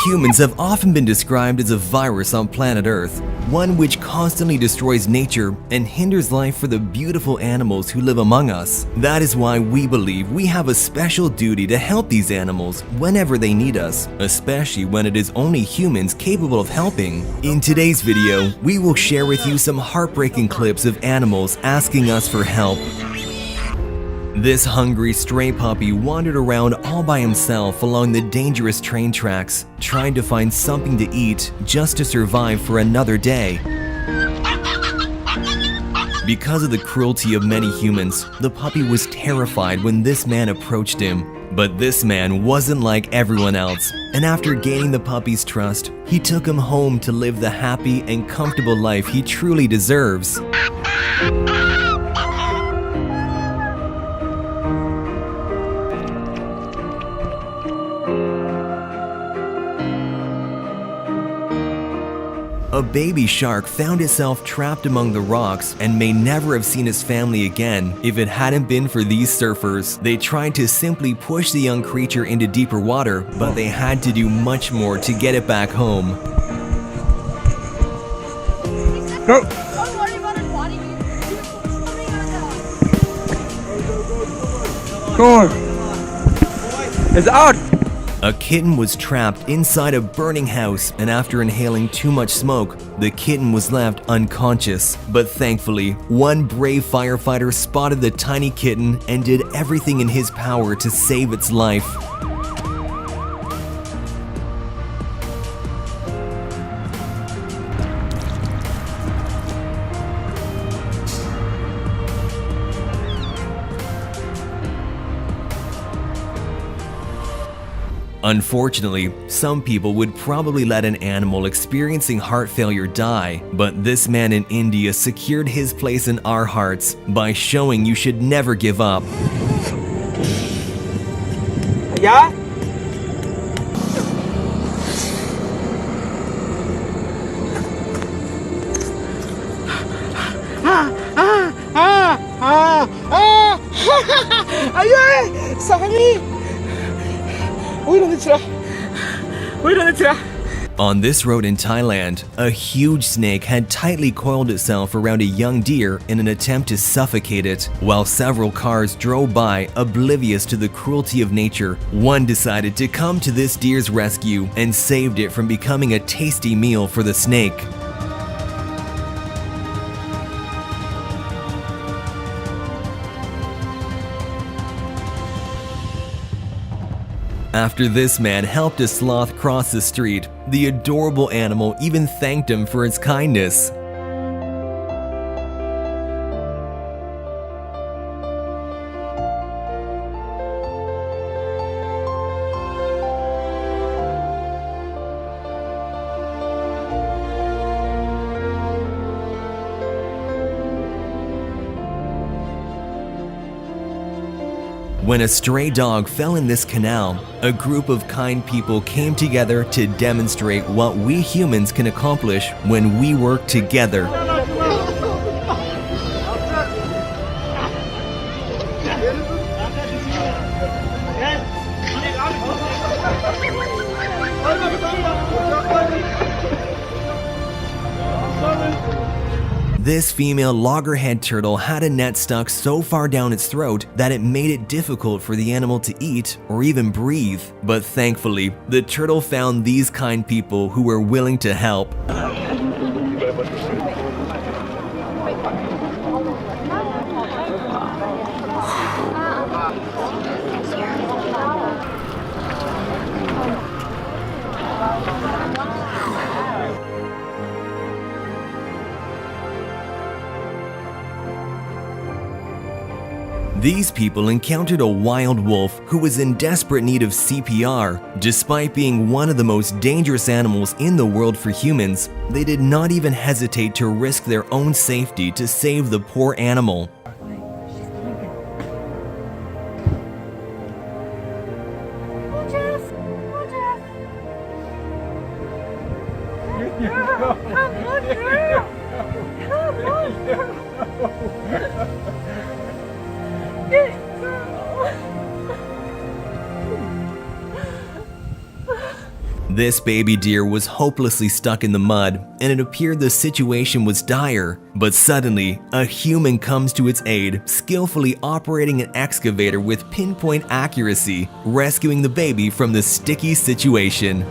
Humans have often been described as a virus on planet Earth, one which constantly destroys nature and hinders life for the beautiful animals who live among us. That is why we believe we have a special duty to help these animals whenever they need us, especially when it is only humans capable of helping. In today's video, we will share with you some heartbreaking clips of animals asking us for help. This hungry stray puppy wandered around all by himself along the dangerous train tracks, trying to find something to eat just to survive for another day. Because of the cruelty of many humans, the puppy was terrified when this man approached him. But this man wasn't like everyone else, and after gaining the puppy's trust, he took him home to live the happy and comfortable life he truly deserves. A baby shark found itself trapped among the rocks and may never have seen its family again if it hadn't been for these surfers. They tried to simply push the young creature into deeper water, but they had to do much more to get it back home. Go! Don't worry about it, buddy. Go on! It's out! A kitten was trapped inside a burning house, and after inhaling too much smoke, the kitten was left unconscious. But thankfully, one brave firefighter spotted the tiny kitten and did everything in his power to save its life. Unfortunately, some people would probably let an animal experiencing heart failure die, but this man in India secured his place in our hearts by showing you should never give up. Yeah? Aye! Sakali! On this road in Thailand, a huge snake had tightly coiled itself around a young deer in an attempt to suffocate it. While several cars drove by, oblivious to the cruelty of nature, one decided to come to this deer's rescue and saved it from becoming a tasty meal for the snake. After this man helped a sloth cross the street, the adorable animal even thanked him for his kindness. When a stray dog fell in this canal, a group of kind people came together to demonstrate what we humans can accomplish when we work together. This female loggerhead turtle had a net stuck so far down its throat that it made it difficult for the animal to eat or even breathe. But thankfully, the turtle found these kind people who were willing to help. These people encountered a wild wolf who was in desperate need of CPR. Despite being one of the most dangerous animals in the world for humans, they did not even hesitate to risk their own safety to save the poor animal. This baby deer was hopelessly stuck in the mud, and it appeared the situation was dire. But suddenly, a human comes to its aid, skillfully operating an excavator with pinpoint accuracy, rescuing the baby from the sticky situation.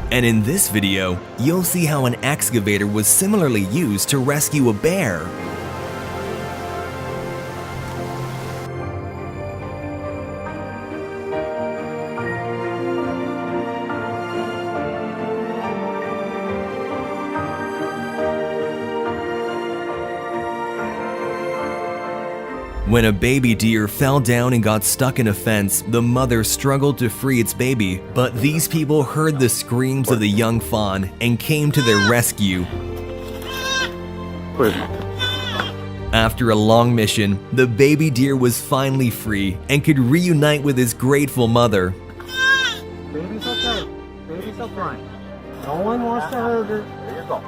And in this video, you'll see how an excavator was similarly used to rescue a bear. When a baby deer fell down and got stuck in a fence, the mother struggled to free its baby, but these people heard the screams of the young fawn and came to their rescue. After a long mission, the baby deer was finally free and could reunite with his grateful mother. Baby's okay. Baby's fine. No one wants to hurt her. There you go.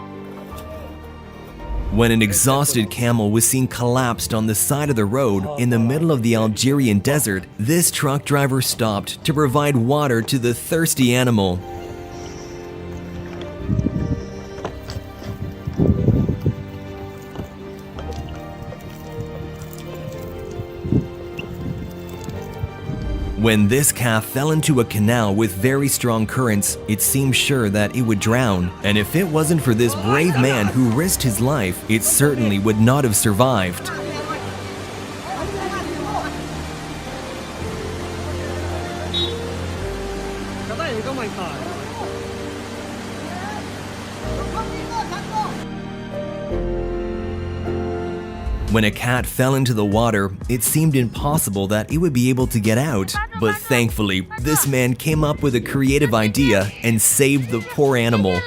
When an exhausted camel was seen collapsed on the side of the road in the middle of the Algerian desert, this truck driver stopped to provide water to the thirsty animal. When this calf fell into a canal with very strong currents, it seemed sure that it would drown, and if it wasn't for this brave man who risked his life, it certainly would not have survived. When a cat fell into the water, it seemed impossible that it would be able to get out. But thankfully, this man came up with a creative idea and saved the poor animal.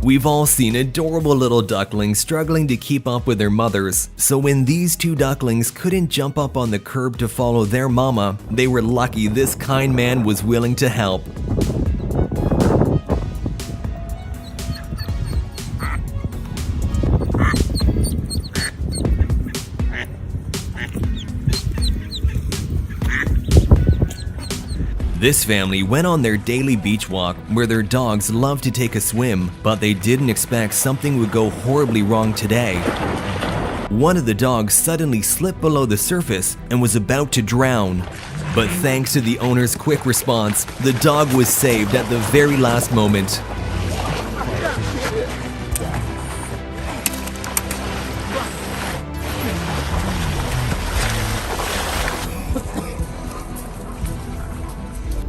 We've all seen adorable little ducklings struggling to keep up with their mothers, so when these two ducklings couldn't jump up on the curb to follow their mama, they were lucky this kind man was willing to help. This family went on their daily beach walk where their dogs love to take a swim, but they didn't expect something would go horribly wrong today. One of the dogs suddenly slipped below the surface and was about to drown. But thanks to the owner's quick response, the dog was saved at the very last moment.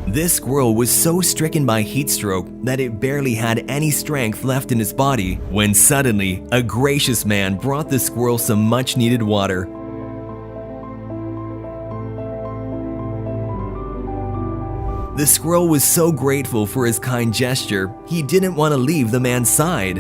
This squirrel was so stricken by heat stroke that it barely had any strength left in its body, when suddenly, a gracious man brought the squirrel some much-needed water. The squirrel was so grateful for his kind gesture, he didn't want to leave the man's side.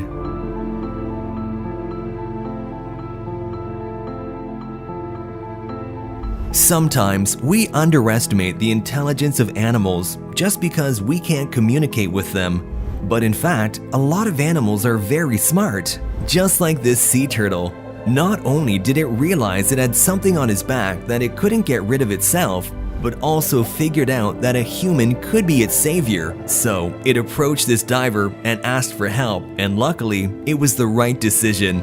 Sometimes we underestimate the intelligence of animals just because we can't communicate with them. But in fact, a lot of animals are very smart. Just like this sea turtle. Not only did it realize it had something on its back that it couldn't get rid of itself, but also figured out that a human could be its savior. So it approached this diver and asked for help, and luckily, it was the right decision.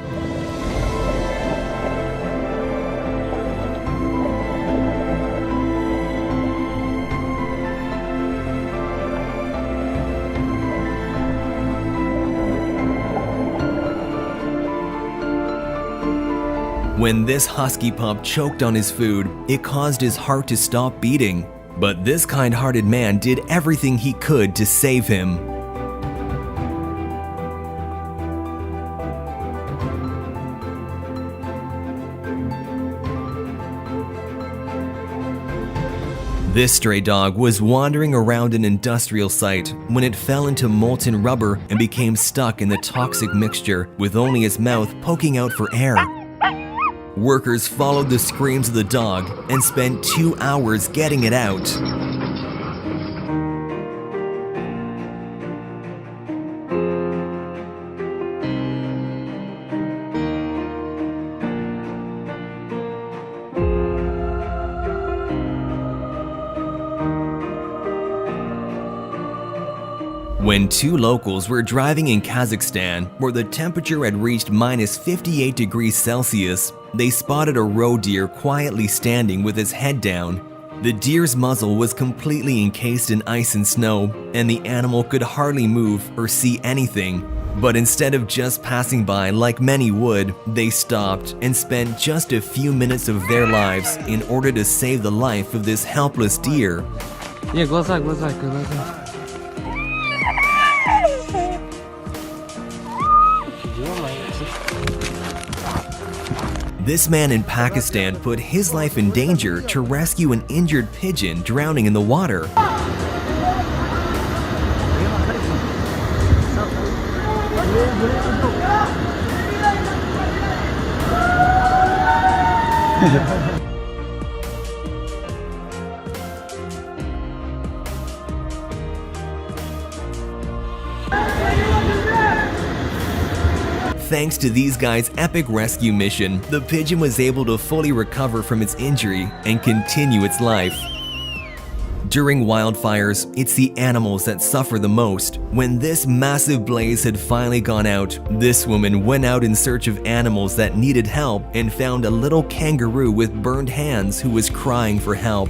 When this husky pup choked on his food, it caused his heart to stop beating. But this kind-hearted man did everything he could to save him. This stray dog was wandering around an industrial site when it fell into molten rubber and became stuck in the toxic mixture with only its mouth poking out for air. Workers followed the screams of the dog and spent 2 hours getting it out. When two locals were driving in Kazakhstan, where the temperature had reached minus 58 degrees Celsius, they spotted a roe deer quietly standing with its head down. The deer's muzzle was completely encased in ice and snow, and the animal could hardly move or see anything. But instead of just passing by like many would, they stopped and spent just a few minutes of their lives in order to save the life of this helpless deer. Не, глаза, глаза. This man in Pakistan put his life in danger to rescue an injured pigeon drowning in the water. Thanks to these guys' epic rescue mission, the pigeon was able to fully recover from its injury and continue its life. During wildfires, it's the animals that suffer the most. When this massive blaze had finally gone out, this woman went out in search of animals that needed help and found a little kangaroo with burned hands who was crying for help.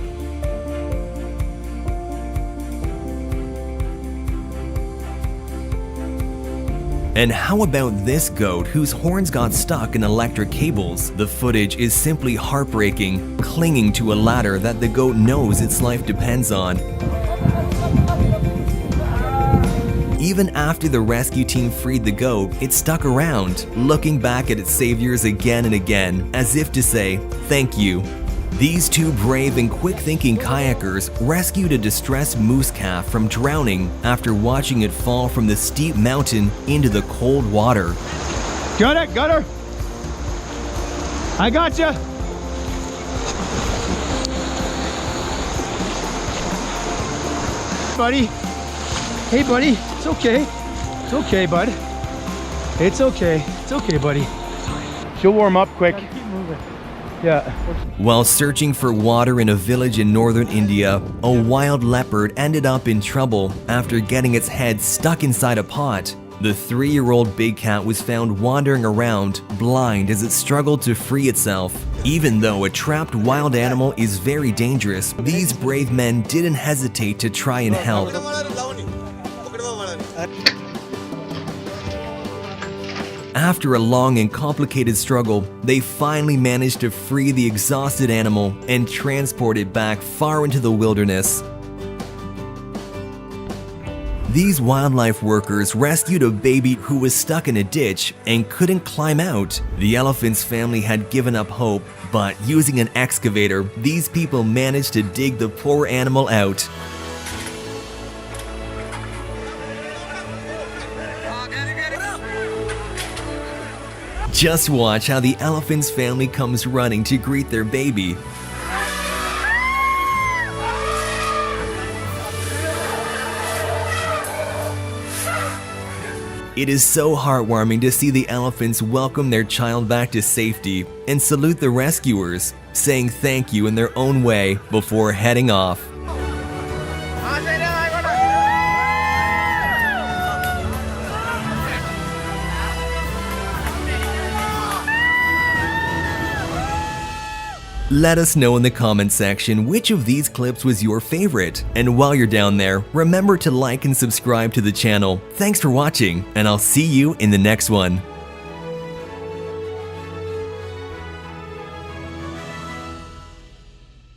And how about this goat whose horns got stuck in electric cables? The footage is simply heartbreaking, clinging to a ladder that the goat knows its life depends on. Even after the rescue team freed the goat, it stuck around, looking back at its saviors again and again, as if to say, "Thank you." These two brave and quick-thinking kayakers rescued a distressed moose calf from drowning after watching it fall from the steep mountain into the cold water. Got her. I got you. Buddy. Hey, buddy. It's okay. It's okay, bud. It's okay. It's okay, buddy. She'll warm up quick. Keep moving. Yeah. While searching for water in a village in northern India, a wild leopard ended up in trouble after getting its head stuck inside a pot. The 3-year-old big cat was found wandering around, blind as it struggled to free itself. Even though a trapped wild animal is very dangerous, these brave men didn't hesitate to try and help. After a long and complicated struggle, they finally managed to free the exhausted animal and transport it back far into the wilderness. These wildlife workers rescued a baby who was stuck in a ditch and couldn't climb out. The elephant's family had given up hope, but using an excavator, these people managed to dig the poor animal out. Just watch how the elephant's family comes running to greet their baby. It is so heartwarming to see the elephants welcome their child back to safety and salute the rescuers, saying thank you in their own way before heading off. Let us know in the comment section which of these clips was your favorite. And while you're down there, remember to like and subscribe to the channel. Thanks for watching, and I'll see you in the next one.